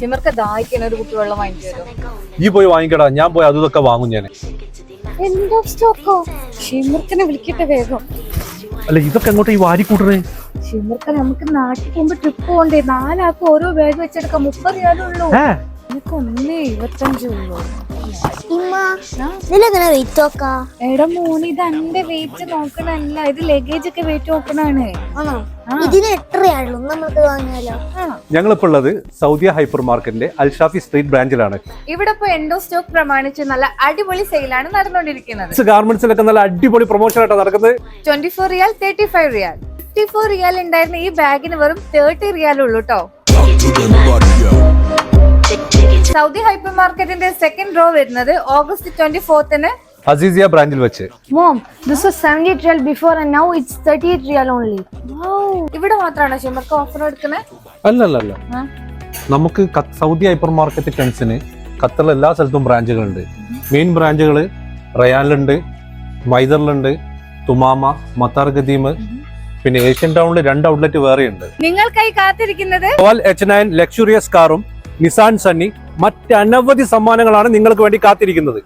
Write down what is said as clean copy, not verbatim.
ഷിമർക്ക് ദാഹിക്കുന്ന ഒരു കുപ്പി വെള്ളം വാങ്ങിച്ചു തരുമോ? ഈ പോയി വാങ്ങിക്കടാ, ഞാൻ പോയി അതൊക്കെ വാങ്ങും ഞാൻ. എന്തോ സ്റ്റോക്കോ? ഷിമർക്കിനെ വിളിക്കട്ടെ വേഗം. അല്ല ഇതൊക്കെ എങ്ങോട്ട് ഈ വാരിക്കൂട്ടണേ? ഷിമർക്ക് നമുക്ക് നാട്ടിൽ പോകുമ്പോ ട്രിപ്പ് പോകണ്ടേ? 4 ആൾക്ക് ഓരോ ബാഗ് വെച്ചെടുക്കാം. 30 റിയാലുള്ളൂ. എനിക്ക് 1.25 ഉള്ളൂ. എടാ മോന്, ഇത് എന്റെ വെയിറ്റ് നോക്കണല്ല, ഇത് ലഗേജ് ഒക്കെ വെയിറ്റ് നോക്കണാണ്. ഇതിന് 8 റിയാലുള്ളൂ. നമുക്ക് വാങ്ങിയാലോ? ഞങ്ങളിപ്പോ ഉള്ളത് സൗദിയ ഹൈപ്പർ മാർക്കറ്റിന്റെ അൽഷാഫി സ്ട്രീറ്റ് ബ്രാഞ്ചിലാണ്. ഇവിടെ ഇപ്പൊ എൻഡോ സ്റ്റോക്ക് പ്രമാണിച്ച് നല്ല അടിപൊളി സെയിലാണ് നടന്നുകൊണ്ടിരിക്കുന്നത്. ഗാർമെന്റ്സിലൊക്കെ നല്ല അടിപൊളി പ്രൊമോഷൻ ആയിട്ടാണ് നടക്കുന്നത്. 24 റിയാൽ, 35 റിയാൽ, 54 റിയാൽ ഉണ്ടായിരുന്ന ഈ ബാഗിന് വെറും 30 റിയാൽ ഉള്ളൂ കേട്ടോ. സൗദി ഹൈപ്പർ മാർക്കറ്റിന്റെ സെക്കൻഡ് റോ വരുന്നത് ഓഗസ്റ്റ് 24 അസീസിയ ബ്രാഞ്ചിൽ വെച്ച്. Mom, this was 78 riyal before and now it's 38 riyal only. ഇവിടെ മാത്രമാണോ ഷിമർക്ക് ഓഫർ എടുക്കുന്നത്? അല്ലല്ല, നമുക്ക് സൗദി ഹൈപ്പർ മാർക്കറ്റ് ട്രെൻഡ്സിന് ഖത്തറിൽ എല്ലാ സ്ഥലത്തും ബ്രാഞ്ചുകളുണ്ട്. മെയിൻ ബ്രാഞ്ചുകൾ റയാനിലുണ്ട്, മൈദറിലുണ്ട്, തുമാമ, മത്താർ ഖദീം, പിന്നെ ഏഷ്യൻ ടൗണിൽ 2 ഔട്ട്ലെറ്റ് വേറെയുണ്ട്. നിങ്ങൾക്കായി കാത്തിരിക്കുന്നത് H9 ലക്ഷറിയസ് കാറും നിസാൻ സണ്ണി മറ്റ് അനവധി സമ്മാനങ്ങളാണ് നിങ്ങൾക്ക് വേണ്ടി കാത്തിരിക്കുന്നത്.